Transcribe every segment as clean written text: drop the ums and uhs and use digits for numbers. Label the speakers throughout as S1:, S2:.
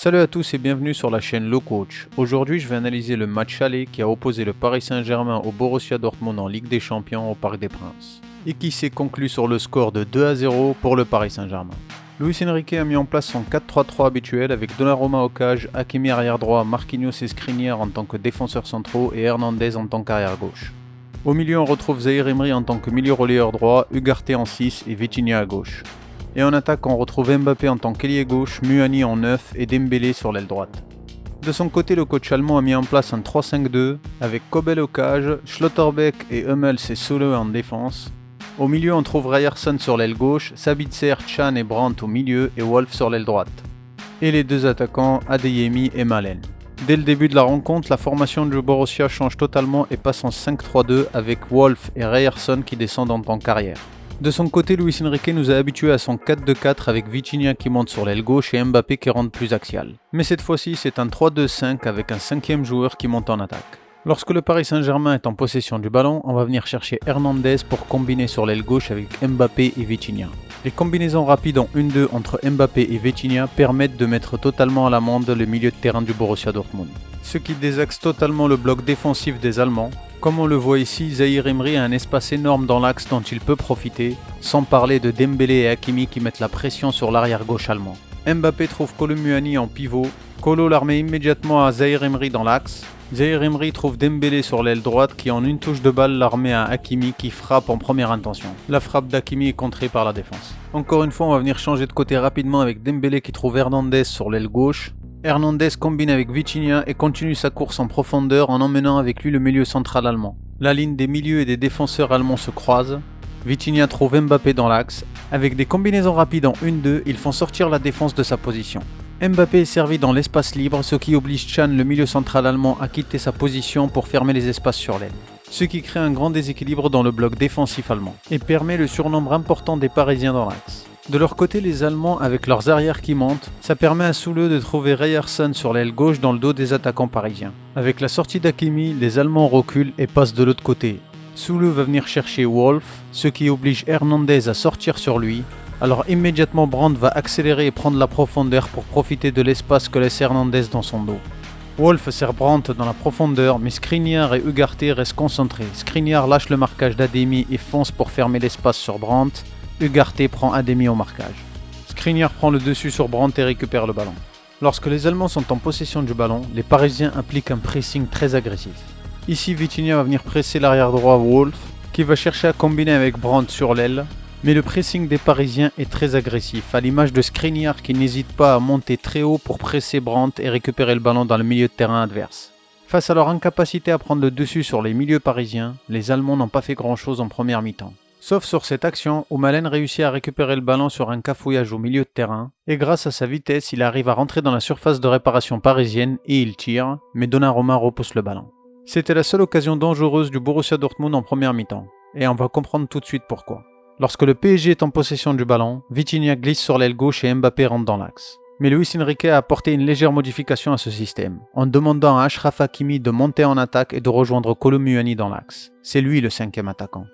S1: Salut à tous et bienvenue sur la chaîne Le Coach. Aujourd'hui, je vais analyser le match aller qui a opposé le Paris Saint-Germain au Borussia Dortmund en Ligue des Champions au Parc des Princes et qui s'est conclu sur le score de 2-0 pour le Paris Saint-Germain. Luis Enrique a mis en place son 4-3-3 habituel avec Donnarumma au cage, Hakimi arrière droit, Marquinhos et Skriniar en tant que défenseurs centraux et Hernandez en tant qu'arrière gauche. Au milieu, on retrouve Zahir Emery en tant que milieu relayeur droit, Ugarte en 6 et Vitinha à gauche. Et en attaque, on retrouve Mbappé en tant qu'ailier gauche, Muani en 9 et Dembélé sur l'aile droite. De son côté, le coach allemand a mis en place un 3-5-2 avec Kobel au cage, Schlotterbeck et Hummels et Söle en défense. Au milieu, on trouve Ryerson sur l'aile gauche, Sabitzer, Can et Brandt au milieu et Wolf sur l'aile droite. Et les deux attaquants, Adeyemi et Malen. Dès le début de la rencontre, la formation du Borussia change totalement et passe en 5-3-2 avec Wolf et Ryerson qui descendent en tant qu'arrière. De son côté, Luis Enrique nous a habitués à son 4-2-4 avec Vitinha qui monte sur l'aile gauche et Mbappé qui rentre plus axial. Mais cette fois-ci, c'est un 3-2-5 avec un cinquième joueur qui monte en attaque. Lorsque le Paris Saint-Germain est en possession du ballon, on va venir chercher Hernandez pour combiner sur l'aile gauche avec Mbappé et Vitinha. Les combinaisons rapides en 1-2 entre Mbappé et Vitinha permettent de mettre totalement à l'amende le milieu de terrain du Borussia Dortmund, ce qui désaxe totalement le bloc défensif des Allemands. Comme on le voit ici, Zahir Emery a un espace énorme dans l'axe dont il peut profiter, sans parler de Dembélé et Hakimi qui mettent la pression sur l'arrière gauche allemand. Mbappé trouve Kolo Muani en pivot, Kolo l'armée immédiatement à Zahir Emery dans l'axe. Zahir Emery trouve Dembélé sur l'aile droite qui en une touche de balle l'armée à Hakimi qui frappe en première intention. La frappe d'Hakimi est contrée par la défense. Encore une fois, on va venir changer de côté rapidement avec Dembélé qui trouve Hernandez sur l'aile gauche. Hernandez combine avec Vitinha et continue sa course en profondeur en emmenant avec lui le milieu central allemand. La ligne des milieux et des défenseurs allemands se croise. Vitinha trouve Mbappé dans l'axe. Avec des combinaisons rapides en 1-2, ils font sortir la défense de sa position. Mbappé est servi dans l'espace libre, ce qui oblige Can, le milieu central allemand, à quitter sa position pour fermer les espaces sur l'aile. Ce qui crée un grand déséquilibre dans le bloc défensif allemand et permet le surnombre important des Parisiens dans l'axe. De leur côté, les Allemands, avec leurs arrières qui montent, ça permet à Söle de trouver Ryerson sur l'aile gauche dans le dos des attaquants parisiens. Avec la sortie d'Hakimi, les Allemands reculent et passent de l'autre côté. Söle va venir chercher Wolf, ce qui oblige Hernandez à sortir sur lui. Alors immédiatement Brandt va accélérer et prendre la profondeur pour profiter de l'espace que laisse Hernandez dans son dos. Wolf sert Brandt dans la profondeur, mais Skriniar et Ugarte restent concentrés. Skriniar lâche le marquage d'Adeyemi et fonce pour fermer l'espace sur Brandt. Ugarte prend Adeyemi au marquage. Skriniar prend le dessus sur Brandt et récupère le ballon. Lorsque les Allemands sont en possession du ballon, les Parisiens appliquent un pressing très agressif. Ici, Vitinha va venir presser l'arrière droit Wolf, qui va chercher à combiner avec Brandt sur l'aile. Mais le pressing des Parisiens est très agressif, à l'image de Skriniar qui n'hésite pas à monter très haut pour presser Brandt et récupérer le ballon dans le milieu de terrain adverse. Face à leur incapacité à prendre le dessus sur les milieux parisiens, les Allemands n'ont pas fait grand-chose en première mi-temps. Sauf sur cette action où Malen réussit à récupérer le ballon sur un cafouillage au milieu de terrain, et grâce à sa vitesse, il arrive à rentrer dans la surface de réparation parisienne et il tire, mais Donnarumma repousse le ballon. C'était la seule occasion dangereuse du Borussia Dortmund en première mi-temps, et on va comprendre tout de suite pourquoi. Lorsque le PSG est en possession du ballon, Vitinha glisse sur l'aile gauche et Mbappé rentre dans l'axe. Mais Luis Enrique a apporté une légère modification à ce système, en demandant à Achraf Hakimi de monter en attaque et de rejoindre Kolo Muani dans l'axe. C'est lui le cinquième attaquant.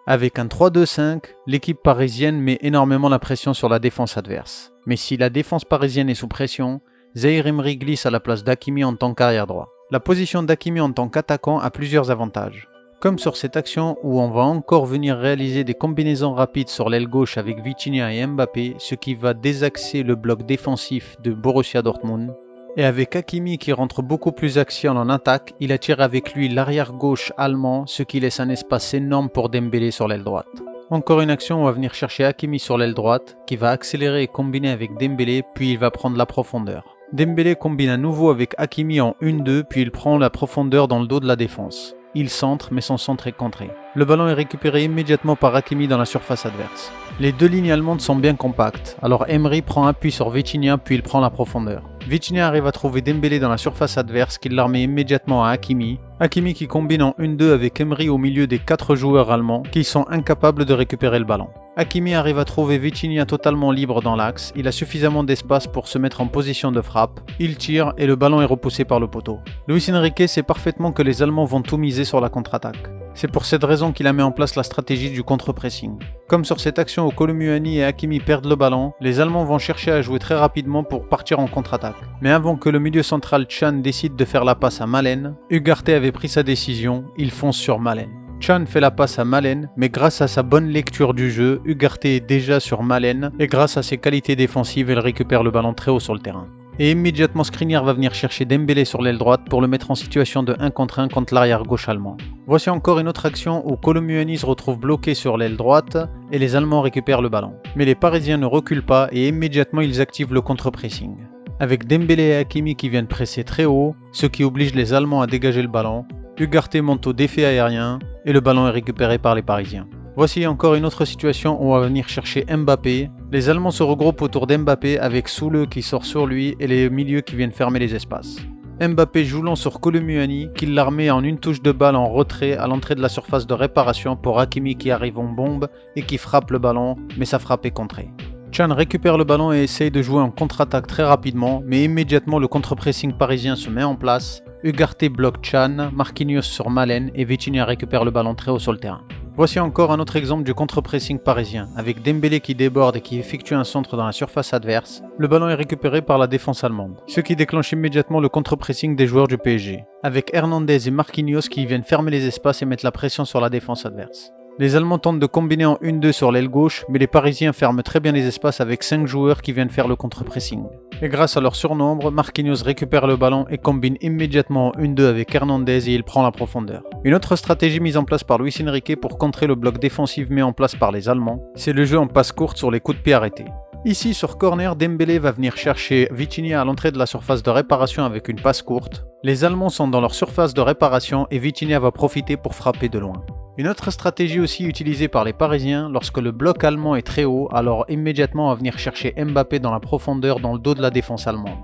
S1: Avec un 3-2-5, l'équipe parisienne met énormément la pression sur la défense adverse. Mais si la défense parisienne est sous pression, Zahir Emery glisse à la place d'Hakimi en tant qu'arrière droit. La position d'Hakimi en tant qu'attaquant a plusieurs avantages. Comme sur cette action où on va encore venir réaliser des combinaisons rapides sur l'aile gauche avec Vitinha et Mbappé, ce qui va désaxer le bloc défensif de Borussia Dortmund. Et avec Hakimi qui rentre beaucoup plus axial en attaque, il attire avec lui l'arrière gauche allemand, ce qui laisse un espace énorme pour Dembélé sur l'aile droite. Encore une action, on va venir chercher Hakimi sur l'aile droite, qui va accélérer et combiner avec Dembélé, puis il va prendre la profondeur. Dembélé combine à nouveau avec Hakimi en 1-2, puis il prend la profondeur dans le dos de la défense. Il centre, mais son centre est contré. Le ballon est récupéré immédiatement par Hakimi dans la surface adverse. Les deux lignes allemandes sont bien compactes, alors Emery prend appui sur Vitinha puis il prend la profondeur. Vitinha arrive à trouver Dembélé dans la surface adverse qui l'armée immédiatement à Hakimi. Hakimi qui combine en 1-2 avec Emery au milieu des 4 joueurs allemands qui sont incapables de récupérer le ballon. Hakimi arrive à trouver Vitinha totalement libre dans l'axe, il a suffisamment d'espace pour se mettre en position de frappe, il tire et le ballon est repoussé par le poteau. Luis Enrique sait parfaitement que les Allemands vont tout miser sur la contre-attaque. C'est pour cette raison qu'il a mis en place la stratégie du contre-pressing. Comme sur cette action où Kolo Muani et Hakimi perdent le ballon, les Allemands vont chercher à jouer très rapidement pour partir en contre-attaque. Mais avant que le milieu central Can décide de faire la passe à Malen, Ugarte avait pris sa décision, il fonce sur Malen. Can fait la passe à Malen, mais grâce à sa bonne lecture du jeu, Ugarte est déjà sur Malen et grâce à ses qualités défensives, elle récupère le ballon très haut sur le terrain. Et immédiatement Skriniar va venir chercher Dembélé sur l'aile droite pour le mettre en situation de 1 contre 1 contre l'arrière gauche allemand. Voici encore une autre action où Kolo Muani se retrouve bloqué sur l'aile droite et les Allemands récupèrent le ballon. Mais les Parisiens ne reculent pas et immédiatement ils activent le contre-pressing. Avec Dembélé et Hakimi qui viennent presser très haut, ce qui oblige les Allemands à dégager le ballon, Ugarte monte au défi aérien et le ballon est récupéré par les Parisiens. Voici encore une autre situation où on va venir chercher Mbappé. Les Allemands se regroupent autour d'Mbappé avec Soule qui sort sur lui et les milieux qui viennent fermer les espaces. Mbappé joue long sur Kolo Muani qui la remet en une touche de balle en retrait à l'entrée de la surface de réparation pour Hakimi qui arrive en bombe et qui frappe le ballon, mais sa frappe est contrée. Can récupère le ballon et essaye de jouer en contre-attaque très rapidement, mais immédiatement le contre-pressing parisien se met en place. Ugarte bloque Can, Marquinhos sur Malen et Vitinha récupère le ballon très haut sur le terrain. Voici encore un autre exemple du contre-pressing parisien, avec Dembélé qui déborde et qui effectue un centre dans la surface adverse. Le ballon est récupéré par la défense allemande, ce qui déclenche immédiatement le contre-pressing des joueurs du PSG, avec Hernandez et Marquinhos qui viennent fermer les espaces et mettre la pression sur la défense adverse. Les Allemands tentent de combiner en 1-2 sur l'aile gauche, mais les Parisiens ferment très bien les espaces avec 5 joueurs qui viennent faire le contre-pressing. Et grâce à leur surnombre, Marquinhos récupère le ballon et combine immédiatement en 1-2 avec Hernandez et il prend la profondeur. Une autre stratégie mise en place par Luis Enrique pour contrer le bloc défensif mis en place par les Allemands, c'est le jeu en passe courte sur les coups de pied arrêtés. Ici sur corner, Dembélé va venir chercher Vitinha à l'entrée de la surface de réparation avec une passe courte. Les Allemands sont dans leur surface de réparation et Vitinha va profiter pour frapper de loin. Une autre stratégie aussi utilisée par les Parisiens, lorsque le bloc allemand est très haut, alors immédiatement à venir chercher Mbappé dans la profondeur dans le dos de la défense allemande.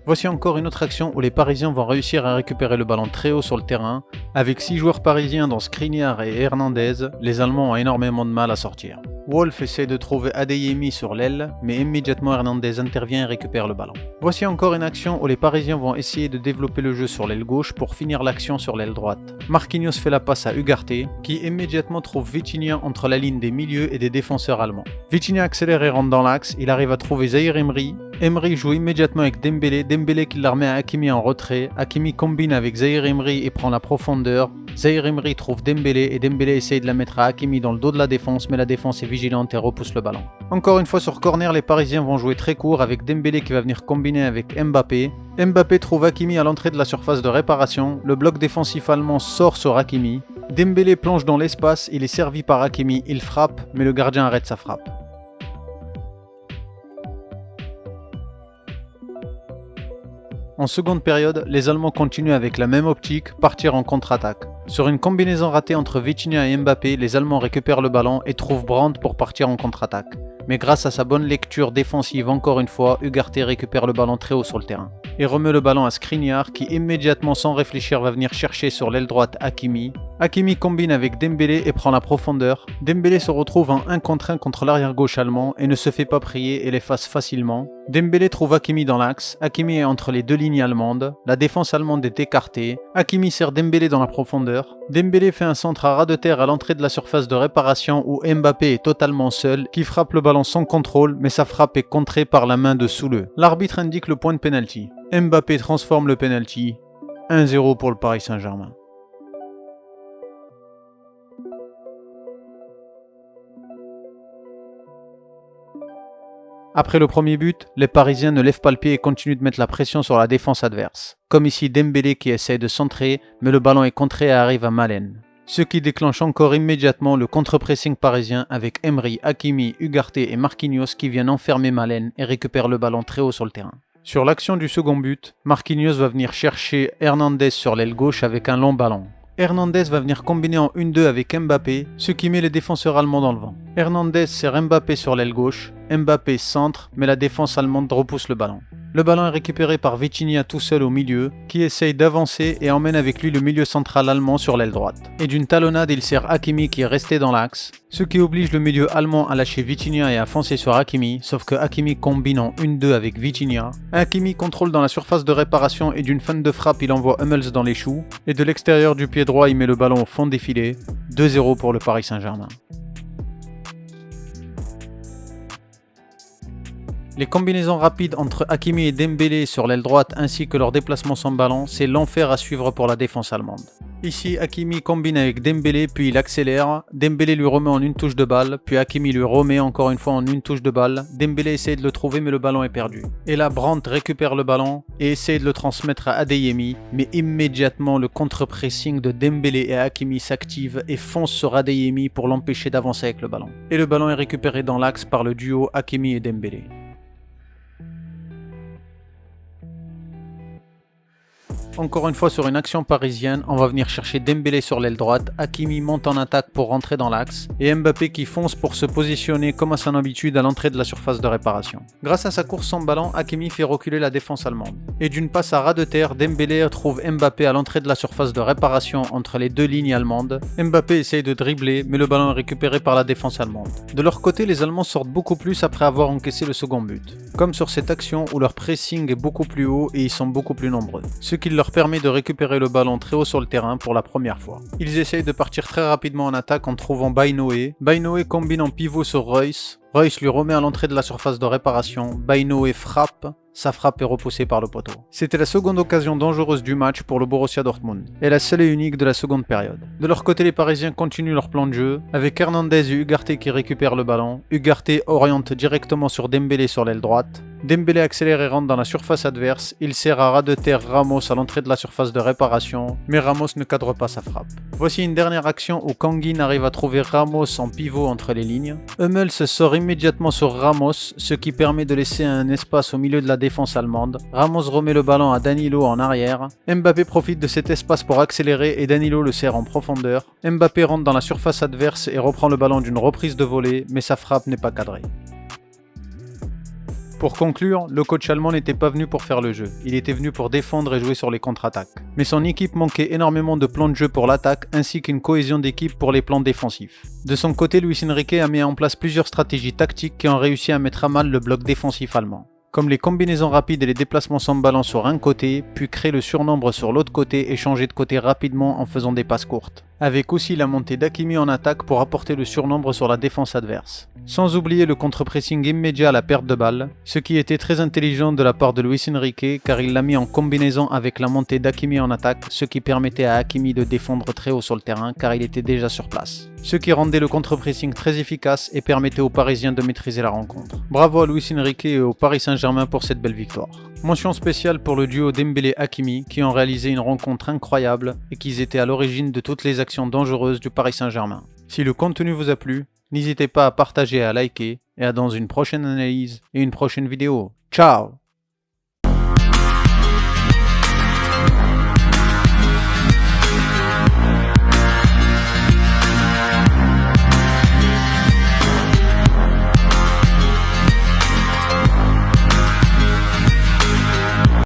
S1: Voici encore une autre action où les Parisiens vont réussir à récupérer le ballon très haut sur le terrain. Avec 6 joueurs parisiens dont Skriniar et Hernandez, les Allemands ont énormément de mal à sortir. Wolf essaie de trouver Adeyemi sur l'aile, mais immédiatement Hernandez intervient et récupère le ballon. Voici encore une action où les Parisiens vont essayer de développer le jeu sur l'aile gauche pour finir l'action sur l'aile droite. Marquinhos fait la passe à Ugarte, qui immédiatement trouve Vitinha entre la ligne des milieux et des défenseurs allemands. Vitinha accélère et rentre dans l'axe, il arrive à trouver Zahir Emery. Emery joue immédiatement avec Dembélé, Dembélé qui la remet à Hakimi en retrait. Hakimi combine avec Zahir Emery et prend la profondeur. Zahir Emery trouve Dembélé et Dembélé essaye de la mettre à Hakimi dans le dos de la défense, mais la défense est vigilante et repousse le ballon. Encore une fois sur corner, les Parisiens vont jouer très court avec Dembélé qui va venir combiner avec Mbappé. Mbappé trouve Hakimi à l'entrée de la surface de réparation. Le bloc défensif allemand sort sur Hakimi. Dembélé plonge dans l'espace, il est servi par Hakimi, il frappe, mais le gardien arrête sa frappe. En seconde période, les Allemands continuent avec la même optique, partir en contre-attaque. Sur une combinaison ratée entre Vitinha et Mbappé, les Allemands récupèrent le ballon et trouvent Brandt pour partir en contre-attaque. Mais grâce à sa bonne lecture défensive encore une fois, Ugarte récupère le ballon très haut sur le terrain. Et remet le ballon à Skriniar qui immédiatement sans réfléchir va venir chercher sur l'aile droite Hakimi. Hakimi combine avec Dembélé et prend la profondeur. Dembélé se retrouve en 1 contre 1 contre l'arrière gauche allemand et ne se fait pas prier et l'efface facilement. Dembélé trouve Hakimi dans l'axe, Hakimi est entre les deux lignes allemandes, la défense allemande est écartée, Hakimi sert Dembélé dans la profondeur. Dembélé fait un centre à ras de terre à l'entrée de la surface de réparation où Mbappé est totalement seul, qui frappe le ballon sans contrôle, mais sa frappe est contrée par la main de Soule. L'arbitre indique le point de pénalty. Mbappé transforme le pénalty. 1-0 pour le Paris Saint-Germain. Après le premier but, les Parisiens ne lèvent pas le pied et continuent de mettre la pression sur la défense adverse. Comme ici Dembélé qui essaye de centrer, mais le ballon est contré et arrive à Malen. Ce qui déclenche encore immédiatement le contre-pressing parisien avec Emery, Hakimi, Ugarte et Marquinhos qui viennent enfermer Malen et récupèrent le ballon très haut sur le terrain. Sur l'action du second but, Marquinhos va venir chercher Hernandez sur l'aile gauche avec un long ballon. Hernandez va venir combiner en 1-2 avec Mbappé, ce qui met les défenseurs allemands dans le vent. Hernandez sert Mbappé sur l'aile gauche, Mbappé centre, mais la défense allemande repousse le ballon. Le ballon est récupéré par Vitinha tout seul au milieu, qui essaye d'avancer et emmène avec lui le milieu central allemand sur l'aile droite. Et d'une talonnade, il sert Hakimi qui est resté dans l'axe, ce qui oblige le milieu allemand à lâcher Vitinha et à foncer sur Hakimi, sauf que Hakimi combine en 1-2 avec Vitinha. Hakimi contrôle dans la surface de réparation et d'une feinte de frappe, il envoie Hummels dans les choux. Et de l'extérieur du pied droit, il met le ballon au fond des filets. 2-0 pour le Paris Saint-Germain. Les combinaisons rapides entre Hakimi et Dembélé sur l'aile droite ainsi que leur déplacement sans ballon, c'est l'enfer à suivre pour la défense allemande. Ici, Hakimi combine avec Dembélé puis il accélère, Dembélé lui remet en une touche de balle, puis Hakimi lui remet encore une fois en une touche de balle, Dembélé essaie de le trouver mais le ballon est perdu. Et là, Brandt récupère le ballon et essaie de le transmettre à Adeyemi, mais immédiatement le contre-pressing de Dembélé et Hakimi s'active et fonce sur Adeyemi pour l'empêcher d'avancer avec le ballon. Et le ballon est récupéré dans l'axe par le duo Hakimi et Dembélé. Encore une fois sur une action parisienne, on va venir chercher Dembélé sur l'aile droite, Hakimi monte en attaque pour rentrer dans l'axe, et Mbappé qui fonce pour se positionner comme à son habitude à l'entrée de la surface de réparation. Grâce à sa course sans ballon, Hakimi fait reculer la défense allemande. Et d'une passe à ras de terre, Dembélé trouve Mbappé à l'entrée de la surface de réparation entre les deux lignes allemandes. Mbappé essaye de dribbler, mais le ballon est récupéré par la défense allemande. De leur côté, les Allemands sortent beaucoup plus après avoir encaissé le second but. Comme sur cette action où leur pressing est beaucoup plus haut et ils sont beaucoup plus nombreux. Ce qui leur permet de récupérer le ballon très haut sur le terrain pour la première fois. Ils essayent de partir très rapidement en attaque en trouvant Bainoé. Bainoé combine en pivot sur Reus. Reus lui remet à l'entrée de la surface de réparation. Bainoé frappe. Sa frappe est repoussée par le poteau. C'était la seconde occasion dangereuse du match pour le Borussia Dortmund, et la seule et unique de la seconde période. De leur côté, les Parisiens continuent leur plan de jeu, avec Hernandez et Ugarte qui récupèrent le ballon. Ugarte oriente directement sur Dembélé sur l'aile droite. Dembélé accélère et rentre dans la surface adverse, il sert à ras de terre Ramos à l'entrée de la surface de réparation, mais Ramos ne cadre pas sa frappe. Voici une dernière action où Kangin arrive à trouver Ramos en pivot entre les lignes. Hummels sort immédiatement sur Ramos, ce qui permet de laisser un espace au milieu de la défense allemande. Ramos remet le ballon à Danilo en arrière. Mbappé profite de cet espace pour accélérer et Danilo le sert en profondeur. Mbappé rentre dans la surface adverse et reprend le ballon d'une reprise de volée, mais sa frappe n'est pas cadrée. Pour conclure, le coach allemand n'était pas venu pour faire le jeu, il était venu pour défendre et jouer sur les contre-attaques. Mais son équipe manquait énormément de plans de jeu pour l'attaque ainsi qu'une cohésion d'équipe pour les plans défensifs. De son côté, Luis Enrique a mis en place plusieurs stratégies tactiques qui ont réussi à mettre à mal le bloc défensif allemand. Comme les combinaisons rapides et les déplacements sans ballon sur un côté, puis créer le surnombre sur l'autre côté et changer de côté rapidement en faisant des passes courtes. Avec aussi la montée d'Hakimi en attaque pour apporter le surnombre sur la défense adverse. Sans oublier le contre-pressing immédiat à la perte de balle, ce qui était très intelligent de la part de Luis Enrique car il l'a mis en combinaison avec la montée d'Hakimi en attaque, ce qui permettait à Hakimi de défendre très haut sur le terrain car il était déjà sur place. Ce qui rendait le contre-pressing très efficace et permettait aux Parisiens de maîtriser la rencontre. Bravo à Luis Enrique et au Paris Saint-Germain pour cette belle victoire. Mention spéciale pour le duo Dembélé-Hakimi qui ont réalisé une rencontre incroyable et qui étaient à l'origine de toutes les actions dangereuses du Paris Saint-Germain. Si le contenu vous a plu, n'hésitez pas à partager et à liker et à dans une prochaine analyse et une prochaine vidéo. Ciao!